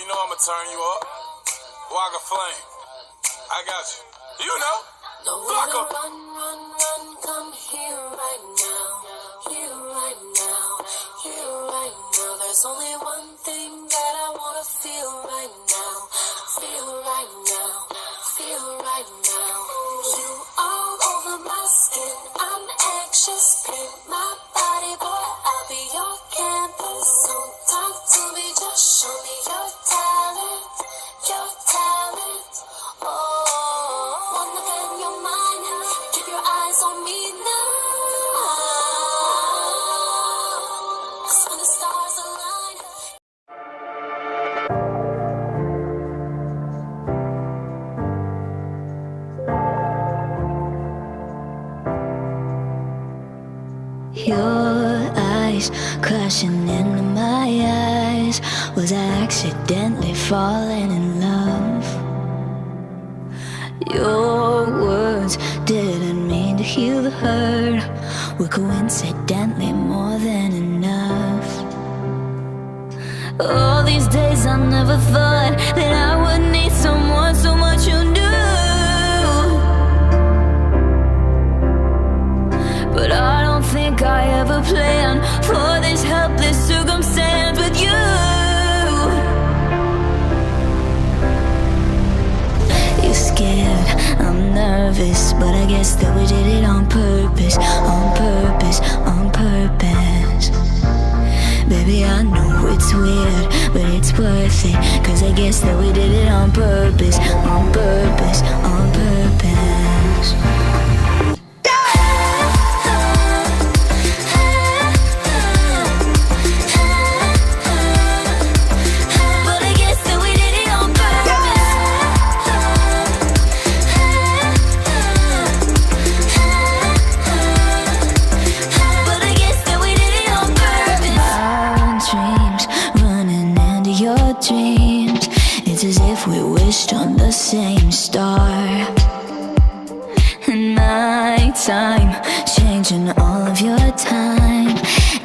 You know I'ma turn you up. Walk a flame. I got you. You know. Nowhere to run, run, run. Come here right now. Here right now. Here right now. There's only one thing that I wanna feel right now. Feel right now. Feel right now. You all over my skin. I'm anxious. Paint my body, boy. I'll be your canvas. So talk to me, just show me your talent. Your talent. Oh, one look in your mind. Keep your eyes on me now. 'Cause when the stars align. Your eyes crashing into my eyes. Was I accidentally falling in love? Your words didn't mean to heal the hurt. Were coincidentally more than enough. All these days I never thought that I would need someone so much you knew. But I don't think I ever planned for this helpless circumstance with you. You're scared, I'm nervous, but I guess that we did it on purpose, on purpose, on purpose. Baby, I know it's weird, but it's worth it, 'cause I guess that we did it on purpose, on purpose, on purpose. Dreams, it's as if we wished on the same star. And my time, changing all of your time.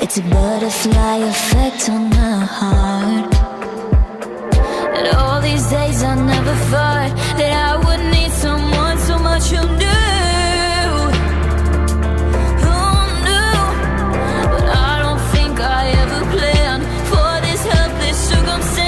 It's a butterfly effect on my heart. And all these days I never thought that I would need someone so much you knew. Oh no, but I don't think I ever planned for this helpless circumstance.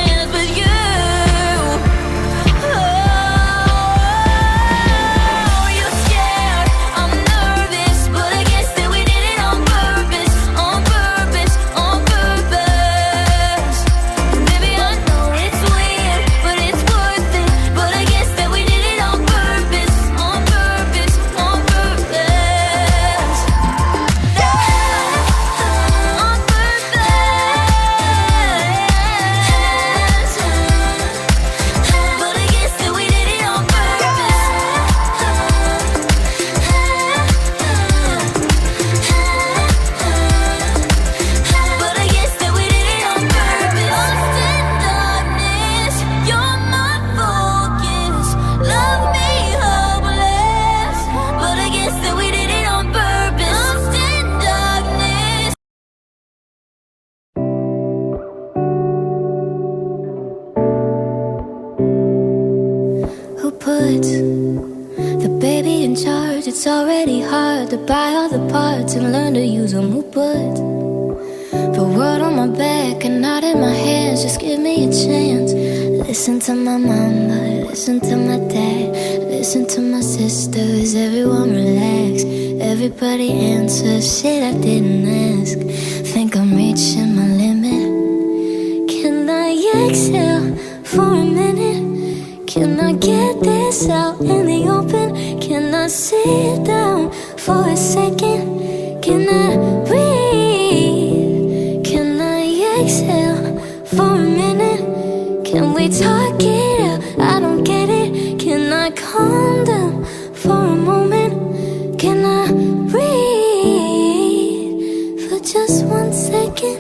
The baby in charge, it's already hard to buy all the parts and learn to use them. Who put the world on my back and not in my hands? Just give me a chance. Listen to my mama, listen to my dad, listen to my sisters. Everyone relax, everybody answer shit I didn't ask. Think I'm reaching my limit. Can I exhale for a minute? Can I get this out in the open? Can I sit down for a second? Can I breathe? Can I exhale for a minute? Can we talk it out? I don't get it. Can I calm down for a moment? Can I breathe for just 1 second?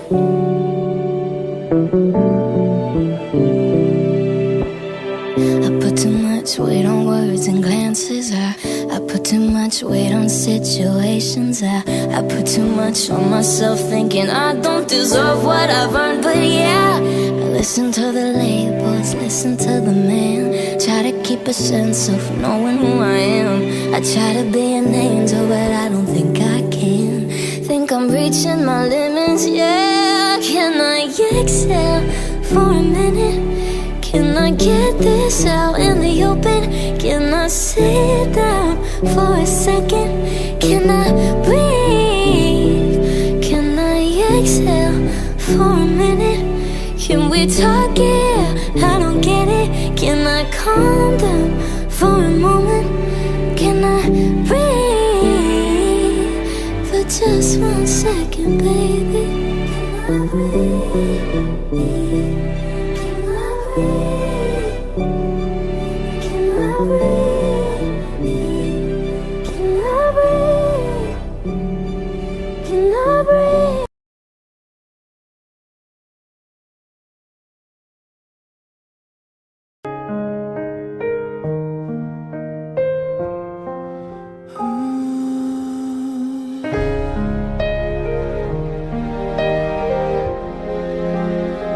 I put too much weight on words and glances. I put too much weight on situations. I put too much on myself, thinking I don't deserve what I've earned. But yeah, I listen to the labels just listen to the man. Try to keep a sense of knowing who I am. I try to be an angel, but I don't think I can. Think I'm reaching my limits, yeah. Can I exhale for a minute? Can I get this out in the open? Can I sit down for a second? Can I breathe? Can I exhale for a minute? Can we talk? Yeah, I don't get it. Can I calm down for a moment? Can I breathe for just 1 second, baby? Can I breathe?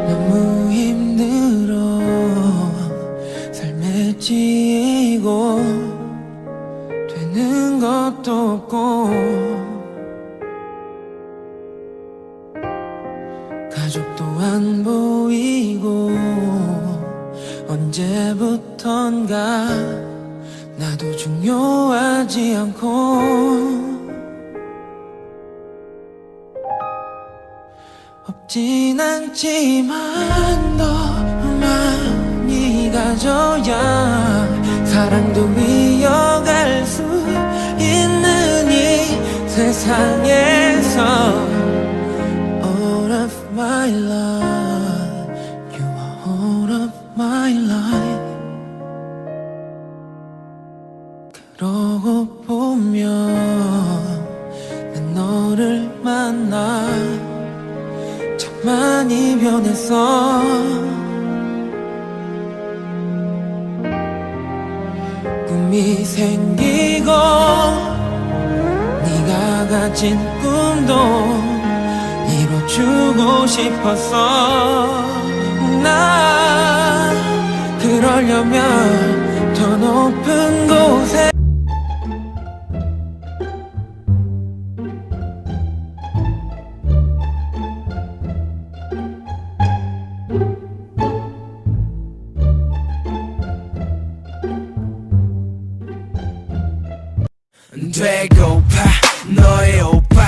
너무 힘들어 삶에 지고 되는 것도 없고 가족도 안 보이고 언제부턴가 나도 중요하지 않고 없진 않지만 더 많이 가져야 사랑도 이어갈 수 있는 이 세상에서 All of my life You are all of my life 그러고 보면 난 너를 만나 많이 변했어 꿈이 생기고 네가 가진 꿈도 이뤄주고 싶었어 나 그러려면 더 높은 곳에 되고파 너의 오빠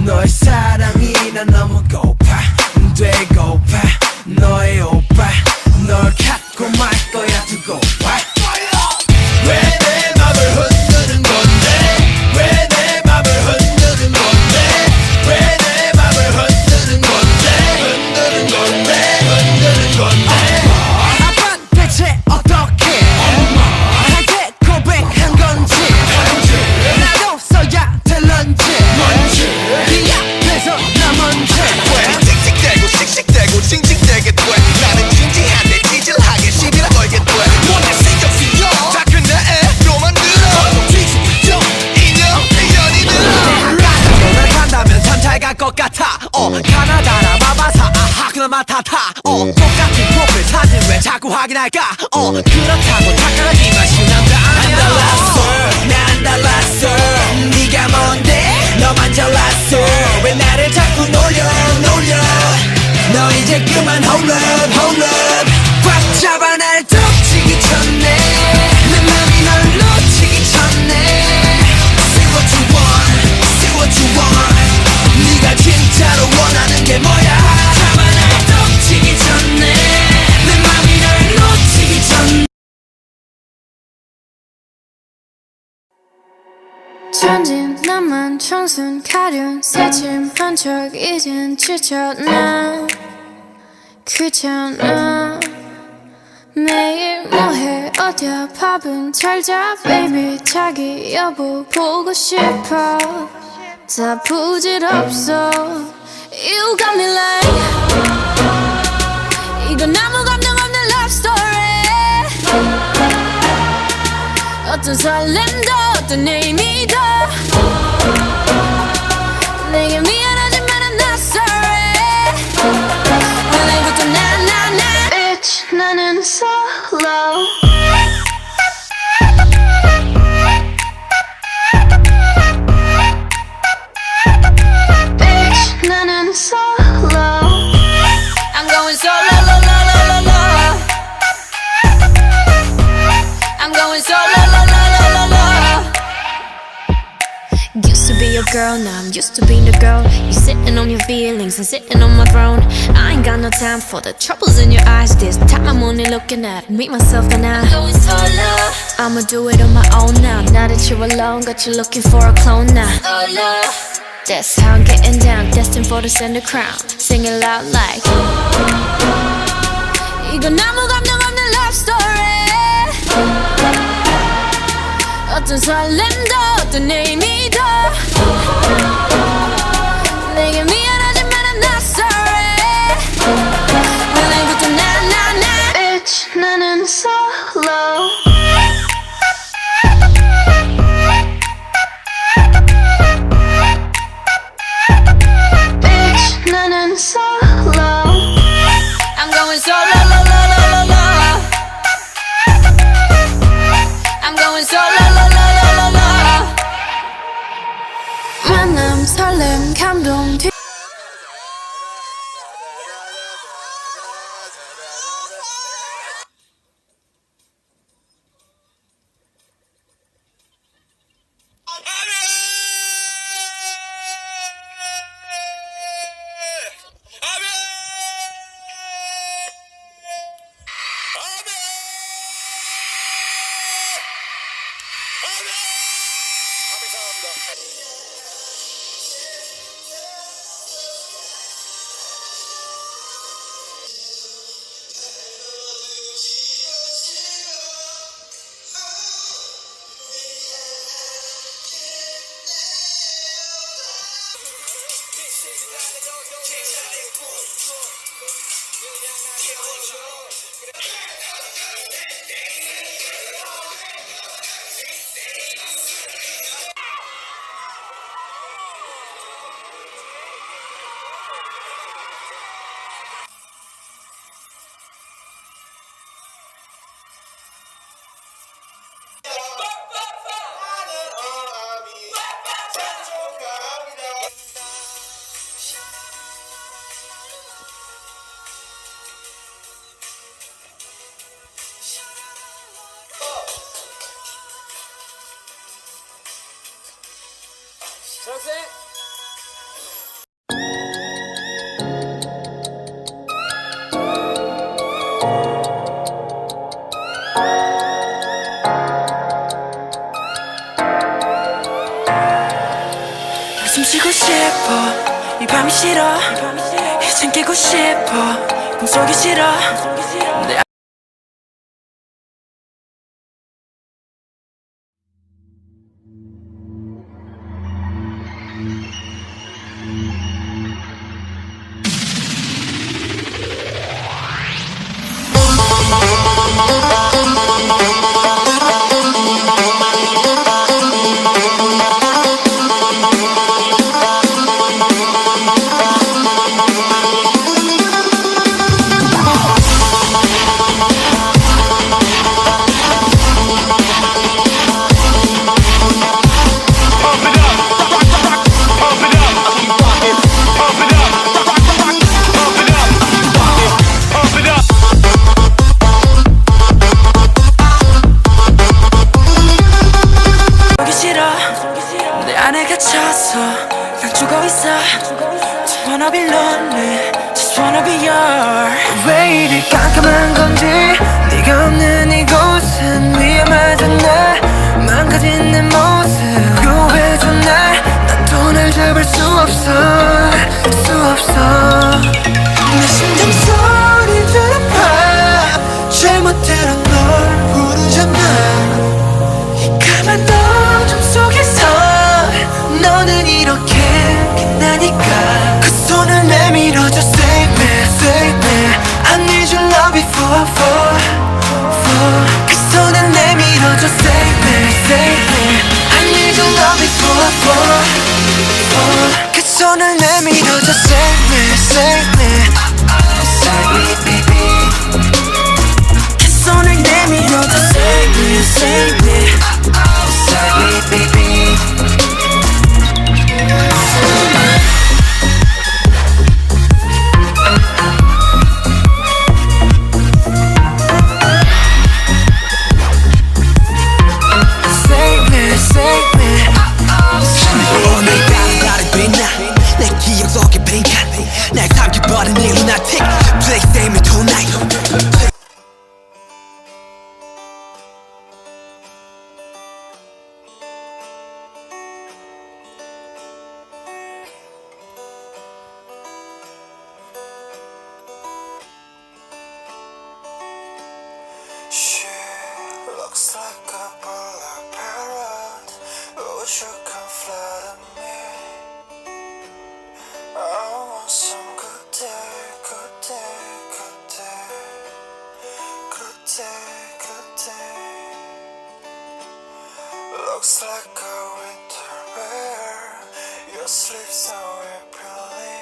너의 사랑이 난 너무 고파 되고파 너의 오빠 널 갖고 말 거야 두고 봐 왜 내 맘을 흔드는 건데 왜 내 맘을 흔드는 건데 왜 내 맘을 흔드는 건데 흔드는 건데 흔드는 건데 아빠 대체 어떻게 나한테 고백한 건지 나도 써야 될런지 뭔지 네 앞에서 나 먼저 씩씩대고 씩씩대고 징징대게 돼 나는 진지한데 찌질하게 시비를 걸게 돼 뭔데 신경 쓰여 다 큰 나애로만 들어 뒤집죠 인연 인연이 들어 널 간다면 참 잘 갈 것 같아 가나다라 마바사 아하 그날 맡아타 똑같은 프로필 사진 왜 자꾸 확인할까 그렇다고 착각하지만 쉬운 남자 아니야 안 달랐어 나 안 달랐어 네가 뭔데 너만 잘났어 왜 나를 자꾸 놀려 너 이제 그만 hold up 꽉 잡아 날 덮치기 전에 내 맘이 널 놓치기 전에 Say what you want 네가 진짜로 원하는 게 뭐야 잡아 날 덮치기 전에 내 맘이 널 놓치기 전에 천진 나만 청순 가련 새침한 척 이젠 지쳤나 귀찮아 매일 뭐해 어디야 밥은 잘자 baby 자기 여보 보고 싶어 다 부질없어 You got me like 이건 아무 감정 없는 love story 어떤 설렘도 어떤 의미도 내게 미안하지만 I'm not sorry 원래부터 나 Bitch 나는 solo. Bitch, 나는 solo. I'm going solo, lo, lo, lo, lo, lo. I'm going solo, lo, lo, lo, lo, lo. Used to be your girl, now I'm used to being the girl. You sitting on your feelings, I'm sitting on my throne. I ain't got no time for the troubles in your eyes. This time I'm only looking at me, myself, and I. I'm going solo. I'ma do it on my own now. Now that you're alone, got you looking for a clone now. Solo. That's how I'm getting down, destined for the center crown. Sing it loud like 이건 아무 감정 없는 love story. 어떤 설렘도 어떤 의미도 내게 미안하지만 I'm not sorry. 오늘부터 나 Bitch 나는 solo. Bitch 나는 solo. I'm going solo, lo, lo, lo, lo, lo. I'm going solo, lo, lo, lo, lo, lo. 만남, 설렘, 감동. 숨 쉬고 싶어 이 밤이 싫어 이젠 깨고 싶어 꿈속이 싫어 내 안에 갇혀서 난 죽어있어 Just wanna be lonely Just wanna be yours 왜 이리 깜깜한 건지 네가 없는 이곳은 위험하잖아 망가진 내 모습 구해줘 난 돈을 잡을 수 없어 내 심장 소리 들어봐 잘못대로 널 부르잖아 이 까만 어둠 속에서 너는 이렇게 빛나니까 그 손을 내밀어줘 Save me, save me I need your love before 그 손을 내밀어줘 Save me, save me I need your love before 그 손을 내밀어줘 Save me, save me Save me, baby 그때 Looks like a winter bear. You sleep so happily.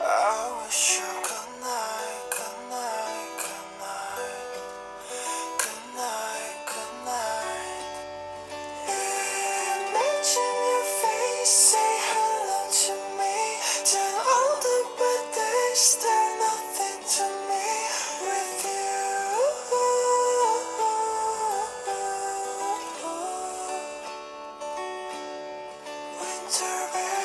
I wish you good night, good night, good night, good night, good night. Imagine your face, say hello to me. Then all the bad days, they're nothing to me with you. Winter bear.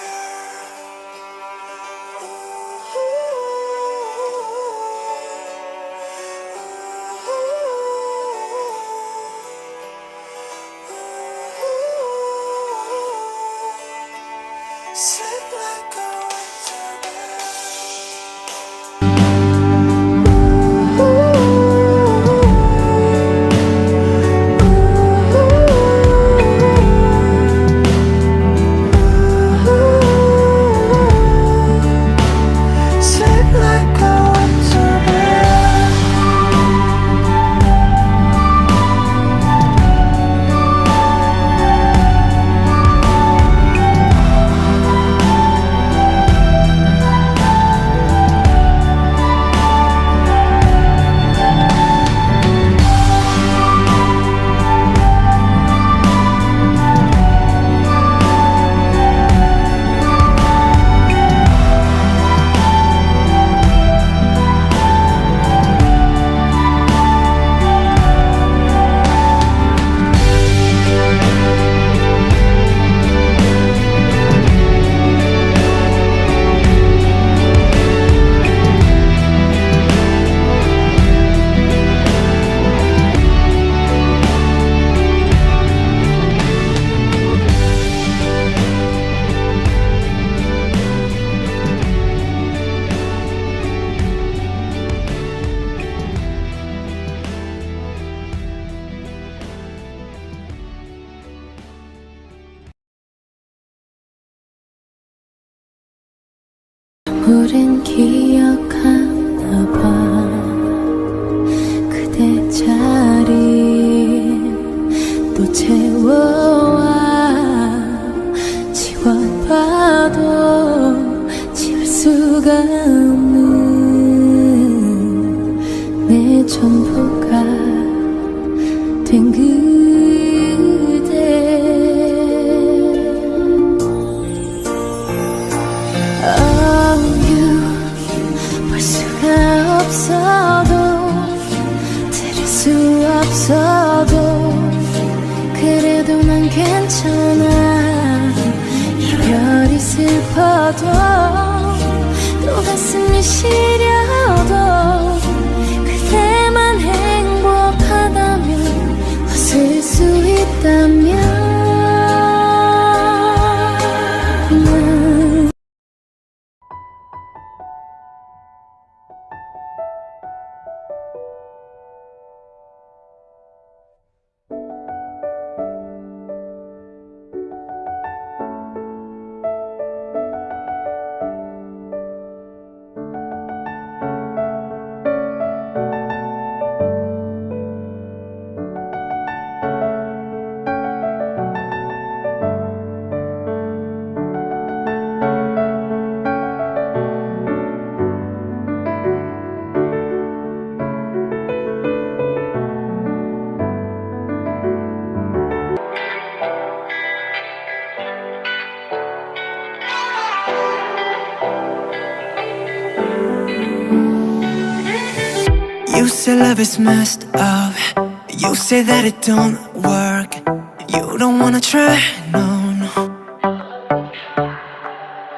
Sleep like a winter bear. Sleep like a winter bear. 우린 기억하나 봐 그대 자리 또 채워와 지워봐도 지울 수가 없는 내 전부가 된 그대 없어도 들을 수 없어도 그래도 난 괜찮아 이별이 슬퍼도 또 가슴이 시려도 그대만 행복하다면 웃을 수 있다면 You say love is messed up. You say that it don't work. You don't wanna try, no.